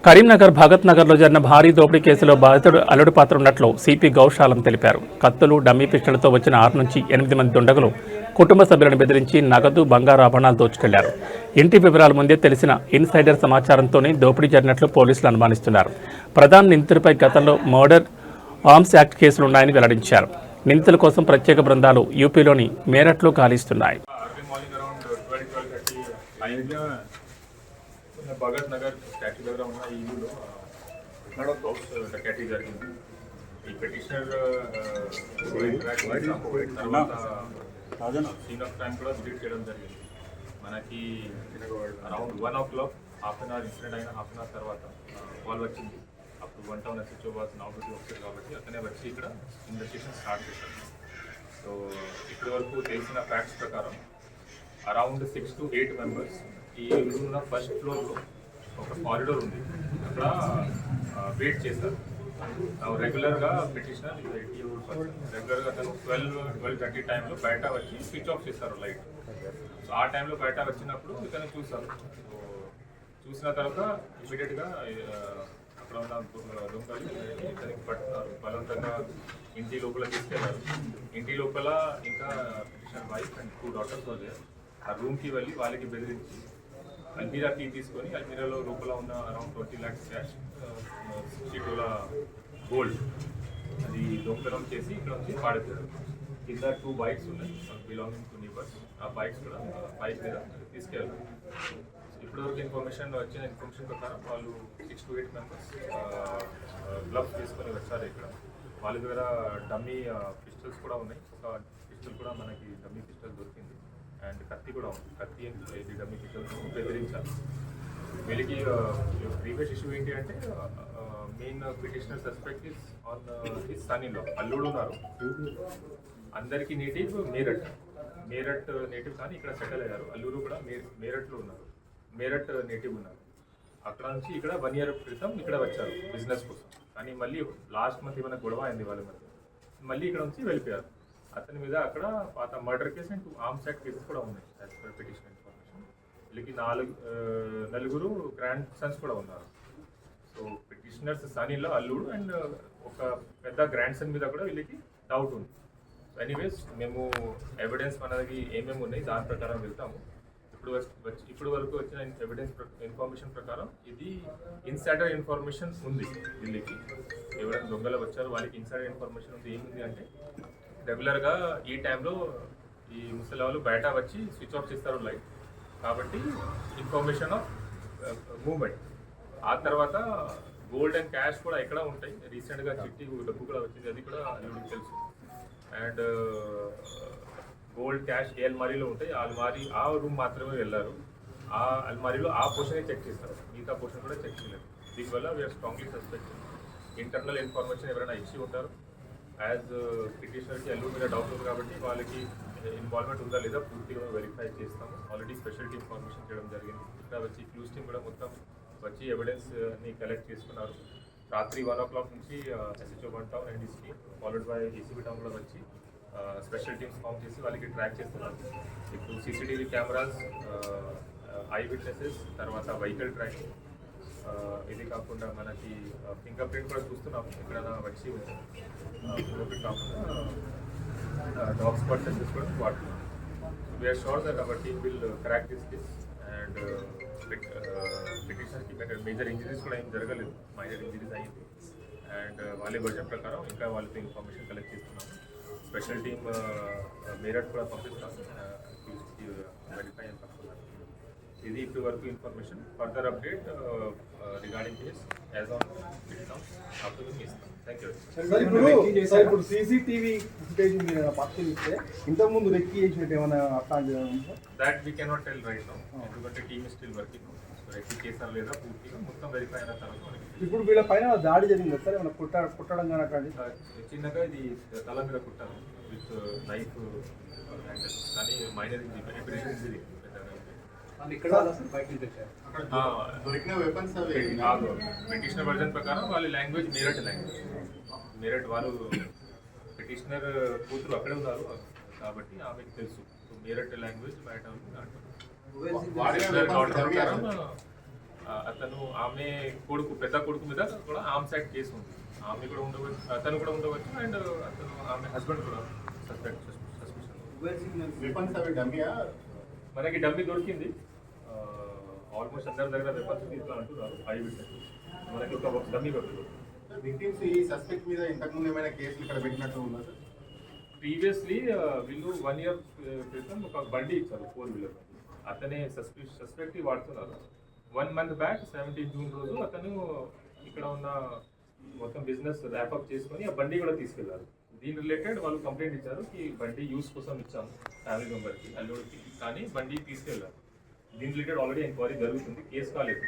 కరీంనగర్ భగత్ నగర్లో జరిగిన భారీ దోపిడీ కేసులో బాధితుడు అల్లుడు పాత్ర ఉన్నట్లు సిపి గౌశాలం తెలిపారు. కత్తులు, డమ్మీ పిస్టళ్లతో వచ్చిన 6 నుంచి 8 మంది దుండగులు కుటుంబ సభ్యులను బెదిరించి నగదు, బంగారు ఆభరణాలు దోచుకెళ్లారు. ఇంటి వివరాలు ముందే తెలిసిన ఇన్సైడర్ సమాచారంతోనే దోపిడీ జరిగినట్లు పోలీసులు అనుమానిస్తున్నారు. ప్రధాన నిందితుడిపై గతంలో మర్డర్, ఆర్మ్స్ యాక్ట్ కేసులున్నాయని వెల్లడించారు. నిందితుల కోసం ప్రత్యేక బృందాలు యూపీలోని మేరట్లో గాలిస్తున్నాయి. భగత్ నగర్ స్టాచ్యూ దగ్గర ఉన్న ఈ ఇల్లులో హౌస్ డకాటీ జరిగింది. ఈ పిటిషనర్ తర్వాత సీన్ ఆఫ్ క్రైమ్ కూడా విజిట్ చేయడం జరిగింది. మనకి around 1 o'clock half an hour incident అయిన హాఫ్ అన్ అవర్ తర్వాత కాల్ వచ్చింది. అప్పుడు 1 town SHO was now duty వచ్చారు కాబట్టి అతనే వచ్చి ఇక్కడ ఇన్వెస్టిగేషన్ స్టార్ట్ చేశారు. సో ఇప్పటి వరకు తెలిసిన ఫ్యాక్ట్స్ ప్రకారం అరౌండ్ 6 to 8 members ఈ ఉన్న ఫస్ట్ ఫ్లోర్లో ఒక కారిడోర్ ఉంది, అక్కడ వెయిట్ చేస్తారు. రెగ్యులర్గా పిటిషనర్ రెగ్యులర్గా అతను 12-12:30 టైంలో బయట వచ్చి స్విచ్ ఆఫ్ చేస్తారు లైట్. సో ఆ టైంలో బయట వచ్చినప్పుడు ఇతను చూస్తారు. చూసిన తర్వాత ఇమీడియట్గా అక్కడ ఉన్న దొంగలు ఇతనికి పట్టున్నారు. బలవంతంగా ఇంటి లోపల తీసుకెళ్లారు. ఇంటి లోపల ఇంకా పిటిషనర్ వైఫ్ అండ్ 2 daughters వాళ్ళు ఆ రూమ్కి వెళ్ళి వాళ్ళకి బెదిరించి అల్మీరా కీ తీసుకొని అల్మీరాలో లోపల ఉన్న around 20 lakhs cash, 60 tola gold అది దొంగతనం చేసి ఇక్కడ నుంచి పాడేశారు. కింద 2 bikes ఉన్నాయి బిలాంగింగ్ టు నేబర్స్. ఆ బైక్స్ కూడా బైక్ మీద తీసుకెళ్ళారు. ఇప్పటివరకు వచ్చిన ఇన్ఫర్మేషన్ ప్రకారం వాళ్ళు 6 to 8 members గ్లవ్స్ తీసుకొని వచ్చారు. ఇక్కడ వాళ్ళ దగ్గర డమ్మీ పిస్టల్స్ కూడా ఉన్నాయి. ఒక పిస్టల్ కూడా మనకి డమ్మీ పిస్టల్ దొరికింది అండ్ కత్తి కూడా ఉంది. కత్తి ఇది డమ్మీ పిస్టల్స్ బెదిరించాలి. వీళ్ళకి ప్రీవియస్ ఇష్యూ ఏంటి అంటే main petitioner suspect is on his son in law. అల్లుడు ఉన్నారు, అందరికీ నేటివ్ మేరట్ నేటివ్ కానీ ఇక్కడ సెటిల్ అయ్యారు. అల్లుడు కూడా మేరట్లో ఉన్నారు, మేరట్ నేటివ్ ఉన్నారు. అక్కడ నుంచి ఇక్కడ 1 year క్రితం ఇక్కడ వచ్చారు బిజినెస్ కోసం. కానీ మళ్ళీ లాస్ట్ మంత్ ఏమైనా గొడవ అయింది వాళ్ళ మధ్య, మళ్ళీ ఇక్కడ నుంచి వెళ్ళిపోయారు. అతని మీద అక్కడ పాత murder case and 2 arms act cases కూడా ఉన్నాయి యాజ్ పర్ పిటిషన్ ఇన్ఫర్మేషన్. వీళ్ళకి 4 గ్రాండ్ సన్స్ కూడా ఉన్నారు. So petitioner's son in law అల్లుడు అండ్ ఒక పెద్ద గ్రాండ్ సన్ మీద కూడా వీళ్ళకి డౌట్ ఉంది. సో ఎనీవేస్ మేము ఎవిడెన్స్ మనకి ఏమేమి ఉన్నాయి దాని ప్రకారం వెళ్తాము. ఇప్పుడు వరకు వచ్చిన ఎవిడెన్స్ ఇన్ఫర్మేషన్ ప్రకారం ఇది ఇన్సైడర్ ఇన్ఫర్మేషన్ ఉంది. వీళ్ళకి ఎవరైనా దొంగలు వచ్చారు వాళ్ళకి ఇన్సైడర్ ఇన్ఫర్మేషన్ ఉంది. ఏముంది అంటే రెగ్యులర్గా ఈ టైంలో ఈ ముసలి వాళ్ళు బయట వచ్చి స్విచ్ ఆఫ్ చేస్తారు లైట్, కాబట్టి ఇన్ఫర్మేషన్ ఆఫ్ మూవ్మెంట్. ఆ తర్వాత గోల్డ్ అండ్ క్యాష్ కూడా ఎక్కడ ఉంటాయి. రీసెంట్గా చిట్టి డబ్బు కూడా వచ్చింది, అది కూడా అల్లుడికి తెలుసు. అండ్ గోల్డ్ క్యాష్ ఏ అల్మారీలో ఉంటాయి, ఆ అల్మారీ ఆ రూమ్ మాత్రమే వెళ్ళారు. ఆ అల్మారీలో ఆ పోర్షనే చెక్ చేస్తారు, మిగతా పోర్షన్ కూడా చెక్ చేయలేదు. దీనివల్ల we are strongly suspect internal information ఎవరైనా ఇచ్చి ఉంటారు. యాజ్ పిటిషనర్కి అల్లుడు మీద డౌట్ ఉంది కాబట్టి వాళ్ళకి ఇన్వాల్వ్మెంట్ ఉందా లేదా పూర్తిగా వెరిఫై చేస్తాము. ఆల్రెడీ స్పెషల్ టీమ్ ఫార్మేషన్ చేయడం జరిగింది. ఇక్కడ వచ్చి క్లూస్ టీమ్ కూడా మొత్తం వచ్చి ఎవిడెన్స్ని కలెక్ట్ చేసుకున్నారు. రాత్రి 1 o'clock నుంచి SHO 1 town and EC followed by ACB town కూడా వచ్చి స్పెషల్ టీమ్స్ ఫామ్ చేసి వాళ్ళకి ట్రాక్ చేస్తున్నారు. ఇప్పుడు CCTV కెమెరాస్, ఐ విట్నెసెస్, తర్వాత వెహికల్ ట్రాకింగ్, ఇది కాకుండా మనకి ఫింగర్ ప్రింట్ కూడా చూస్తున్నాము. ఇక్కడ వచ్చి ఫింగర్ ప్రింట్ కాకుండా డాగ్ స్పాట్ టెస్టెస్ కూడా వాడుతున్నాం. We're sure that our team will crack this case. And పిటిషన్కి మేజర్ ఇంజరీస్ కూడా ఏం జరగలేదు, మైనర్ ఇంజరీస్ అయ్యింది. అండ్ వాళ్ళ వర్జన్ ప్రకారం ఇంకా వాళ్ళతో ఇన్ఫర్మేషన్ కలెక్ట్ చేస్తున్నాము. స్పెషల్ టీమ్ మేరట్ కూడా పంపిస్తాం వెరిఫై అని పంపుతున్నాం. ఇది ఇప్పుడు వరకు information. Further update regarding case as on update ఇస్తాం. Thank you. ఇప్పుడు సీసీటీవీ ఫుటేజ్ పక్కన ఇస్తే ఇంతకుముందు రెక్కి చేసినట్టు ఏమైనా అర్థం that we cannot tell right now, ఎందుకంటే team is still working. Recce చేసారు లేదా పూర్తిగా మొత్తం వెరిఫై అయిన తర్వాత ఇప్పుడు వీళ్ళ పైన దాడి జరిగింది సార్, ఏమైనా కుట్టడం కానీ అక్కడ చిన్నగా ఇది తల మీద కుట్టారు విత్ నైఫ్ హ్యాండిల్, కానీ మైనర్ ఇంజరీ. పిటిషనర్ వర్జన్ ప్రకారం వాళ్ళ లాంగ్వేజ్ మేరట్ వాళ్ళు పిటిషనర్ కూతురు అక్కడే ఉన్నారు కాబట్టి ఆమెకు తెలుసు మేరట్ లాంగ్వేజ్ బయట ఉంది. దాంట్లో అతను ఆమె కొడుకు పెద్ద కొడుకు మీద కూడా ఆమ్సైడ్ కేసు ఉంది. ఆమె కూడా ఉండవచ్చు, అతను కూడా ఉండవచ్చు, అండ్ అతను ఆమె హస్బెండ్ కూడా సస్పెషన్. వెపన్స్ అవి డమ్మీయా? మనకి డమ్మీ దొరికింది. ఆల్మోస్ట్ అందరి దగ్గర వెపన్స్ ఇట్లా అంటున్నారు. మనకి ఒక డమ్మీ దొరికింది. విక్టిమ్స్ ఈ సస్పెక్ట్ మీద ఇంతకుముందు ఏమైనా కేసులు ఇక్కడ పెట్టినట్టు ఉందా సార్? ప్రీవియస్లీ వీళ్ళు 1 year క్రితం ఒక బండి ఇచ్చారు, 4-wheeler. అతనే సస్పెక్ట్ వాడుతున్నారు. 1 month బ్యాక్ 17 జూన్ రోజు అతను ఇక్కడ ఉన్న మొత్తం బిజినెస్ ర్యాప్అప్ చేసుకొని ఆ బండి కూడా తీసుకెళ్లారు. దీని రిలేటెడ్ వాళ్ళు కంప్లైంట్ ఇచ్చారు ఈ బండి యూస్ కోసం ఇచ్చాము ఫ్యామిలీ మెంబర్కి, అల్లుడికి, కానీ బండి తీసుకెళ్లారు. దీని రిలేటెడ్ ఆల్రెడీ ఎంక్వైరీ జరుగుతుంది, కేసు కాలేదు.